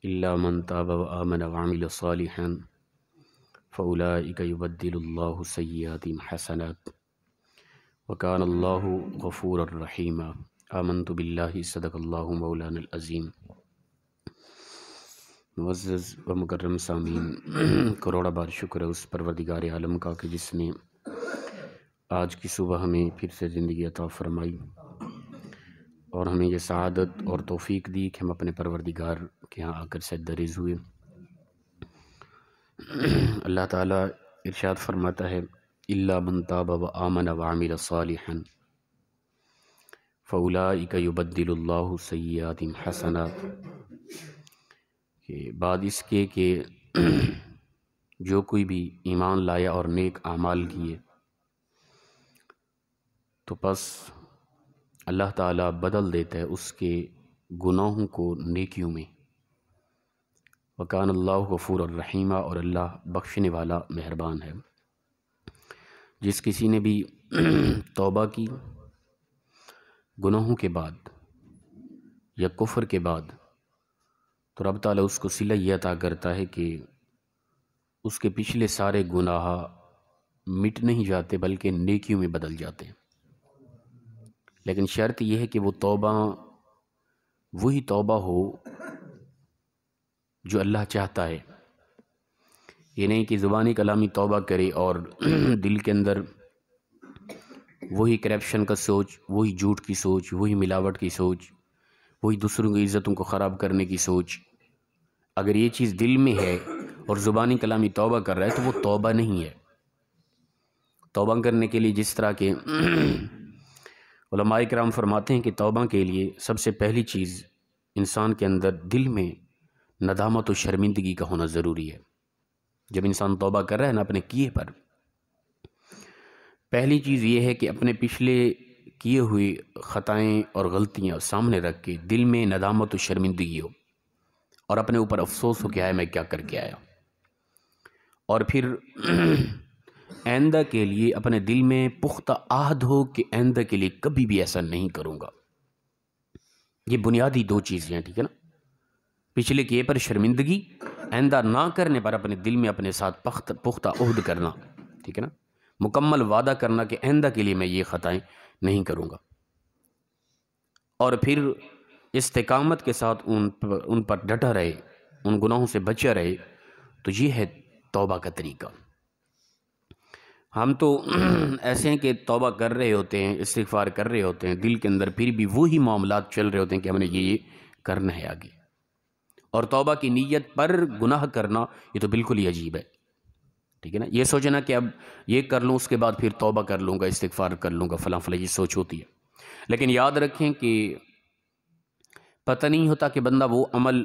إلا من تاب وآمن وعمل صالحا فأولئك يبدل الله سيئاتهم حسنات وكان الله غفورا رحيما آمنت بالله صدق الله مولانا العظیم۔ معزز و مکرم سامعین، کروڑا بار شکر ہے اس پروردگار عالم کا کہ جس نے آج کی صبح ہمیں پھر سے زندگی عطا فرمائی اور ہمیں یہ سعادت اور توفیق دی کہ ہم اپنے پروردگار کے ہاں آ کر سجدہ ہوئے۔ اللہ تعالیٰ ارشاد فرماتا ہے الا من تاب وآمن وعمل صالحا فاولئک یبدل اللہ سیئاتہم حسنات، کہ بعد اس کے کہ جو کوئی بھی ایمان لایا اور نیک اعمال کیے تو پس اللہ تعالیٰ بدل دیتا ہے اس کے گناہوں کو نیکیوں میں۔ وکان اللہ غفور الرحیمہ، اور اللہ بخشنے والا مہربان ہے۔ جس کسی نے بھی توبہ کی گناہوں کے بعد یا کفر کے بعد، تو رب تعالیٰ اس کو صلہ یہ عطا کرتا ہے کہ اس کے پچھلے سارے گناہ مٹ نہیں جاتے بلکہ نیکیوں میں بدل جاتے ہیں۔ لیکن شرط یہ ہے کہ وہ توبہ وہی توبہ ہو جو اللہ چاہتا ہے، یہ نہیں کہ زبانی کلامی توبہ کرے اور دل کے اندر وہی کرپشن کا سوچ، وہی جھوٹ کی سوچ، وہی ملاوٹ کی سوچ، وہی دوسروں کی عزتوں کو خراب کرنے کی سوچ۔ اگر یہ چیز دل میں ہے اور زبانی کلامی توبہ کر رہا ہے تو وہ توبہ نہیں ہے۔ توبہ کرنے کے لیے جس طرح کے علماء کرام فرماتے ہیں کہ توبہ کے لیے سب سے پہلی چیز انسان کے اندر دل میں ندامت و شرمندگی کا ہونا ضروری ہے۔ جب انسان توبہ کر رہا ہے نا اپنے کیے پر، پہلی چیز یہ ہے کہ اپنے پچھلے کیے ہوئی خطائیں اور غلطیاں سامنے رکھ کے دل میں ندامت و شرمندگی ہو اور اپنے اوپر افسوس ہو کہ آیا میں کیا کر کے آیا، اور پھر آئندہ کے لیے اپنے دل میں پختہ عہد ہو کہ آئندہ کے لیے کبھی بھی ایسا نہیں کروں گا۔ یہ بنیادی دو چیزیں ہیں، ٹھیک ہے نا؟ پچھلے کیے پر شرمندگی، آئندہ نہ کرنے پر اپنے دل میں اپنے ساتھ پختہ عہد کرنا، ٹھیک ہے نا؟ مکمل وعدہ کرنا کہ آئندہ کے لیے میں یہ خطائیں نہیں کروں گا، اور پھر استقامت کے ساتھ ان پر ڈٹا رہے، ان گناہوں سے بچا رہے۔ تو یہ ہے توبہ کا طریقہ۔ ہم تو ایسے ہیں کہ توبہ کر رہے ہوتے ہیں، استغفار کر رہے ہوتے ہیں، دل کے اندر پھر بھی وہی معاملات چل رہے ہوتے ہیں کہ ہم نے یہ کرنا ہے آگے، اور توبہ کی نیت پر گناہ کرنا یہ تو بالکل ہی عجیب ہے، ٹھیک ہے نا؟ یہ سوچنا کہ اب یہ کر لوں اس کے بعد پھر توبہ کر لوں گا، استغفار کر لوں گا، فلاں فلاں، یہ سوچ ہوتی ہے۔ لیکن یاد رکھیں کہ پتہ نہیں ہوتا کہ بندہ وہ عمل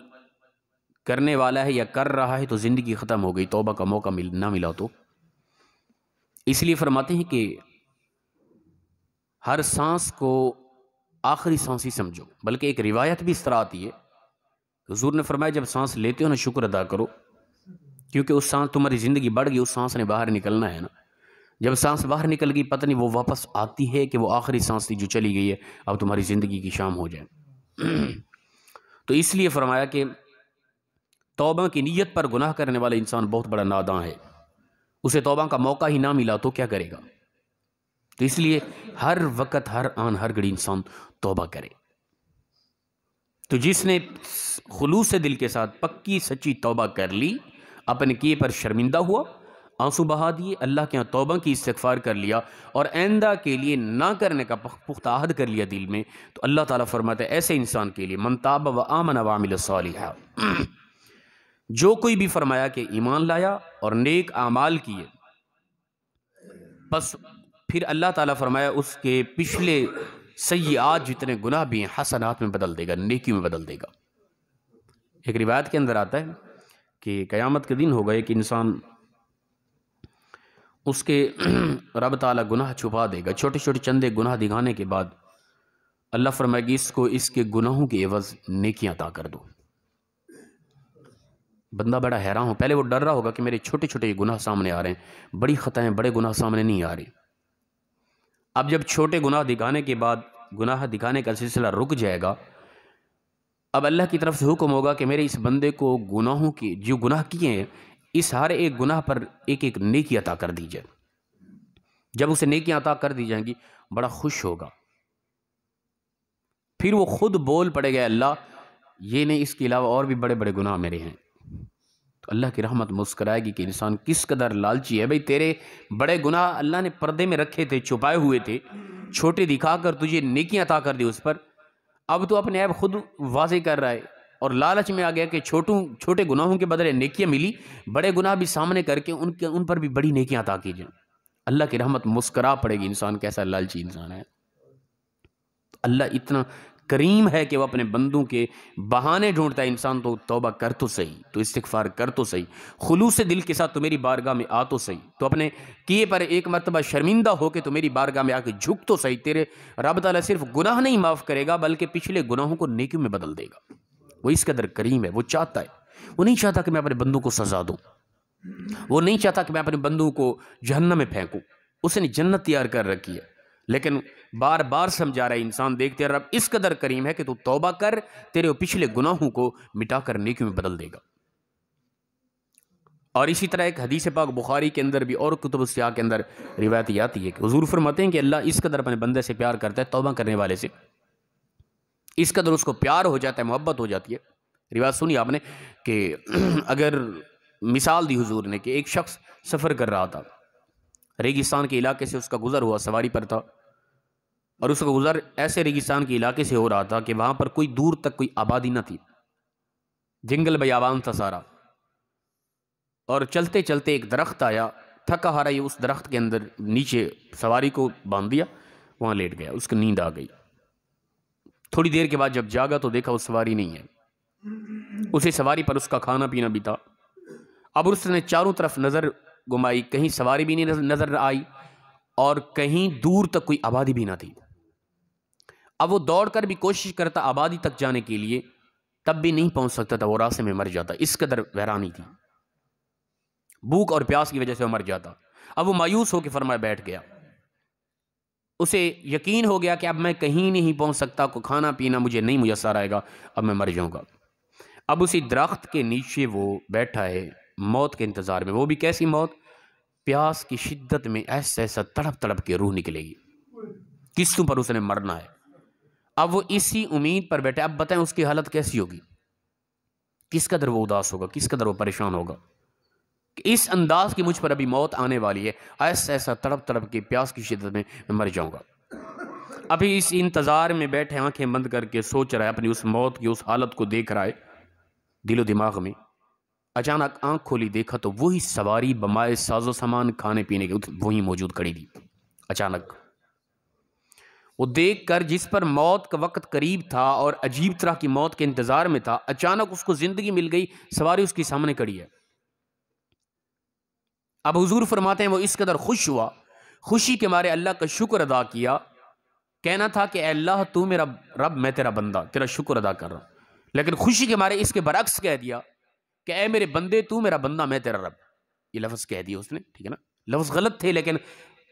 کرنے والا ہے یا کر رہا ہے تو زندگی ختم ہو گئی، توبہ کا موقع نہ ملا تو۔ اس لیے فرماتے ہیں کہ ہر سانس کو آخری سانس ہی سمجھو، بلکہ ایک روایت بھی اس طرح آتی ہے، حضور نے فرمایا جب سانس لیتے ہو نا شکر ادا کرو، کیونکہ اس سانس تمہاری زندگی بڑھ گئی، اس سانس نے باہر نکلنا ہے نا۔ جب سانس باہر نکل گئی پتہ نہیں وہ واپس آتی ہے کہ وہ آخری سانس تھی جو چلی گئی ہے، اب تمہاری زندگی کی شام ہو جائے۔ تو اس لیے فرمایا کہ توبہ کی نیت پر گناہ کرنے والا انسان بہت بڑا ناداں ہے، اسے توبہ کا موقع ہی نہ ملا تو کیا کرے گا؟ تو اس لیے ہر وقت، ہر آن، ہر گھڑی انسان توبہ کرے۔ تو جس نے خلوص دل کے ساتھ پکی سچی توبہ کر لی، اپنے کیے پر شرمندہ ہوا، آنسو بہا دیے، اللہ کے ہاں توبہ کی استغفار کر لیا، اور آئندہ کے لیے نہ کرنے کا پختہ عہد کر لیا دل میں، تو اللہ تعالیٰ فرماتا ہے ایسے انسان کے لیے من تاب وآمن وعمل صالحا، جو کوئی بھی فرمایا کہ ایمان لایا اور نیک اعمال کیے، بس پھر اللہ تعالیٰ فرمایا اس کے پچھلے سیئات جتنے گناہ بھی ہیں حسنات میں بدل دے گا، نیکیوں میں بدل دے گا۔ ایک روایت کے اندر آتا ہے کہ قیامت کے دن ہوگا ایک انسان، اس کے رب تعالیٰ گناہ چھپا دے گا، چھوٹے چھوٹے چندے گناہ دکھانے کے بعد اللہ فرمائے گی اس کو اس کے گناہوں کے عوض نیکیاں عطا کر دو۔ بندہ بڑا حیران ہو، پہلے وہ ڈر رہا ہوگا کہ میرے چھوٹے چھوٹے گناہ سامنے آ رہے ہیں، بڑی خطائیں، بڑے گناہ سامنے نہیں آ رہے۔ اب جب چھوٹے گناہ دکھانے کے بعد گناہ دکھانے کا سلسلہ رک جائے گا، اب اللہ کی طرف سے حکم ہوگا کہ میرے اس بندے کو گناہوں کی جو گناہ کیے ہیں اس ہر ایک گناہ پر ایک ایک نیکی عطا کر دی جائے۔ جب اسے نیکیاں عطا کر دی جائیں گی بڑا خوش ہوگا، پھر وہ خود بول پڑے گا اللہ یہ نہیں، اس کے علاوہ اور بھی بڑے بڑے گناہ میرے ہیں۔ تو اللہ کی رحمت مسکرائے گی کہ انسان کس قدر لالچی ہے، بھئی تیرے بڑے گناہ اللہ نے پردے میں رکھے تھے، چھپائے ہوئے تھے، چھوٹے دکھا کر تجھے نیکیاں عطا کر دی اس پر، اب تو اپنے عیب خود واضح کر رہا ہے اور لالچ میں آ گیا کہ چھوٹے گناہوں کے بدلے نیکیاں ملی، بڑے گناہ بھی سامنے کر کے ان پر بھی بڑی نیکیاں عطا کی جائیں۔ اللہ کی رحمت مسکرا پڑے گی، انسان کیسا لالچی انسان ہے۔ اللہ اتنا کریم ہے کہ وہ اپنے بندوں کے بہانے ڈھونڈتا ہے، انسان تو توبہ کر تو صحیح، تو استغفار کر تو صحیح، خلوص دل کے ساتھ تو میری بارگاہ میں آ تو صحیح، تو اپنے کیے پر ایک مرتبہ شرمندہ ہو کے تو میری بارگاہ میں آ کے جھک تو صحیح، تیرے رب تعالیٰ صرف گناہ نہیں معاف کرے گا بلکہ پچھلے گناہوں کو نیکیوں میں بدل دے گا۔ وہ اس قدر کریم ہے، وہ چاہتا ہے، وہ نہیں چاہتا کہ میں اپنے بندوں کو سزا دوں، وہ نہیں چاہتا کہ میں اپنے بندوں کو جہنم میں پھینکوں، اس نے جنت تیار کر رکھی ہے، لیکن بار بار سمجھا رہا ہے انسان دیکھتے رب اس قدر کریم ہے کہ تو توبہ کر، تیرے پچھلے گناہوں کو مٹا کر نیکیوں میں بدل دے گا۔ اور اسی طرح ایک حدیث پاک بخاری کے اندر بھی اور کتب السیاح کے اندر روایت آتی ہے کہ حضور فرماتے ہیں کہ اللہ اس قدر اپنے بندے سے پیار کرتا ہے، توبہ کرنے والے سے اس قدر اس کو پیار ہو جاتا ہے، محبت ہو جاتی ہے۔ روایت سنی آپ نے کہ اگر مثال دی حضور نے کہ ایک شخص سفر کر رہا تھا، ریگستان کے علاقے سے اس کا گزر ہوا، سواری پر تھا، اور اس کا گزر ایسے ریگستان کے علاقے سے ہو رہا تھا کہ وہاں پر کوئی دور تک کوئی آبادی نہ تھی، جنگل بیابان تھا سارا، اور چلتے چلتے ایک درخت آیا، تھکا ہارا یہ اس درخت کے اندر نیچے سواری کو باندھ دیا، وہاں لیٹ گیا، اس کو نیند آ گئی۔ تھوڑی دیر کے بعد جب جاگا تو دیکھا وہ سواری نہیں ہے، اسے سواری پر اس کا کھانا پینا بھی تھا۔ اب اس نے چاروں طرف نظر گھمائی، کہیں سواری بھی نہیں نظر آئی اور کہیں دور تک کوئی آبادی بھی نہ تھی۔ اب وہ دوڑ کر بھی کوشش کرتا آبادی تک جانے کے لیے، تب بھی نہیں پہنچ سکتا تھا، وہ راستے میں مر جاتا، اس قدر ویرانی تھی، بھوک اور پیاس کی وجہ سے وہ مر جاتا۔ اب وہ مایوس ہو کے فرمایا بیٹھ گیا، اسے یقین ہو گیا کہ اب میں کہیں نہیں پہنچ سکتا، کو کھانا پینا مجھے نہیں میسر آئے گا، اب میں مر جاؤں گا۔ اب اسی درخت کے نیچے وہ بیٹھا ہے موت کے انتظار میں، وہ بھی کیسی موت؟ پیاس کی شدت میں ایسا تڑپ تڑپ کے روح نکلے گی، قسطوں پر اس نے مرنا ہے۔ اب وہ اسی امید پر بیٹھے، اب بتائیں اس کی حالت کیسی ہوگی، کس قدر وہ اداس ہوگا، کس قدر وہ پریشان ہوگا کہ اس انداز کی مجھ پر ابھی موت آنے والی ہے، ایسا تڑپ تڑپ کے پیاس کی شدت میں مر جاؤں گا۔ ابھی اس انتظار میں بیٹھے آنکھیں بند کر کے سوچ رہا ہے، اپنی اس موت کی اس حالت کو دیکھ رہا ہے دل و دماغ میں۔ اچانک آنکھ کھولی، دیکھا تو وہی سواری بمائے ساز و سامان کھانے پینے کے وہی موجود کھڑی تھی۔ اچانک وہ دیکھ کر جس پر موت کا وقت قریب تھا اور عجیب طرح کی موت کے انتظار میں تھا، اچانک اس کو زندگی مل گئی، سواری اس کی سامنے کھڑی ہے۔ اب حضور فرماتے ہیں وہ اس قدر خوش ہوا، خوشی کے مارے اللہ کا شکر ادا کیا، کہنا تھا کہ اے اللہ تو میرا رب، میں تیرا بندہ، تیرا شکر ادا کر رہا ہوں، لیکن خوشی کے مارے اس کے برعکس کہہ دیا کہ اے میرے بندے تو میرا بندہ، میں تیرا رب۔ یہ لفظ کہہ دیا اس نے، ٹھیک ہے نا، لفظ غلط تھے لیکن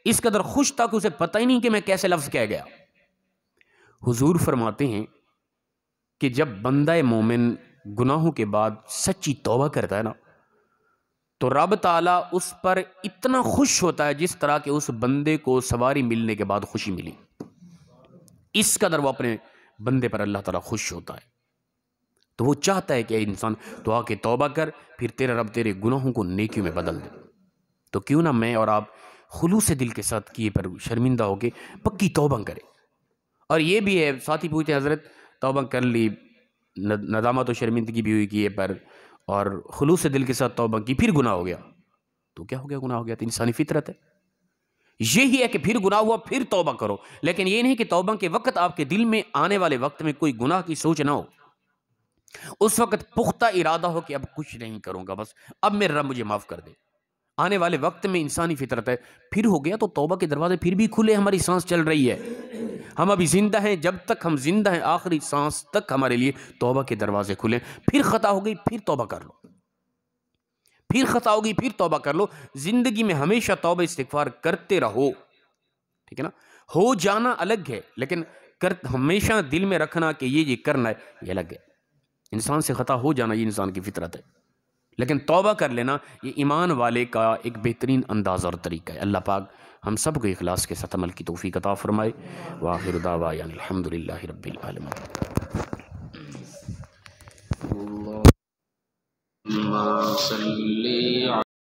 اس قدر خوش تھا کہ اسے پتہ ہی نہیں کہ میں کیسے لفظ کہہ گیا۔ حضور فرماتے ہیں کہ جب بندہ مومن گناہوں کے بعد سچی توبہ کرتا ہے نا، تو رب تعالیٰ اس پر اتنا خوش ہوتا ہے جس طرح کہ اس بندے کو سواری ملنے کے بعد خوشی ملی، اس قدر وہ اپنے بندے پر اللہ تعالیٰ خوش ہوتا ہے۔ تو وہ چاہتا ہے کہ اے انسان تو آ کے توبہ کر، پھر تیرا رب تیرے گناہوں کو نیکیوں میں بدل دے۔ تو کیوں نہ میں اور آپ خلوص دل کے ساتھ کیے پر شرمندہ ہو کے پکی توبہ کریں۔ اور یہ بھی ہے، ساتھی پوچھتے ہیں حضرت توبہ کر لی، ندامت و شرمندگی بھی ہوئی کیے پر، اور خلوص دل کے ساتھ توبہ کی، پھر گناہ ہو گیا تو کیا ہو گیا؟ گناہ ہو گیا تو انسانی فطرت ہے، یہی ہے کہ پھر گناہ ہوا پھر توبہ کرو، لیکن یہ نہیں کہ توبہ کے وقت آپ کے دل میں آنے والے وقت میں کوئی گناہ کی سوچ نہ ہو، اس وقت پختہ ارادہ ہو کہ اب کچھ نہیں کروں گا، بس اب میرا رب مجھے معاف کر دے۔ آنے والے وقت میں انسانی فطرت ہے، پھر ہو گیا تو توبہ کے دروازے پھر بھی کھلے، ہماری سانس چل رہی ہے، ہم ابھی زندہ ہیں، جب تک ہم زندہ ہیں آخری سانس تک ہمارے لیے توبہ کے دروازے کھلے۔ پھر خطا ہو گئی پھر توبہ کر لو، پھر خطا ہو گئی پھر توبہ کر لو، زندگی میں ہمیشہ توبہ استغفار کرتے رہو، ٹھیک ہے نا۔ ہو جانا الگ ہے لیکن ہمیشہ دل میں رکھنا کہ یہ کرنا ہے، یہ الگ ہے۔ انسان سے خطا ہو جانا یہ انسان کی فطرت ہے، لیکن توبہ کر لینا یہ ایمان والے کا ایک بہترین انداز اور طریقہ ہے۔ اللہ پاک ہم سب کو اخلاص کے ساتھ عمل کی توفیق عطا فرمائے۔ وآخر دعوانا الحمدللہ رب العالمین۔ اللہم صلی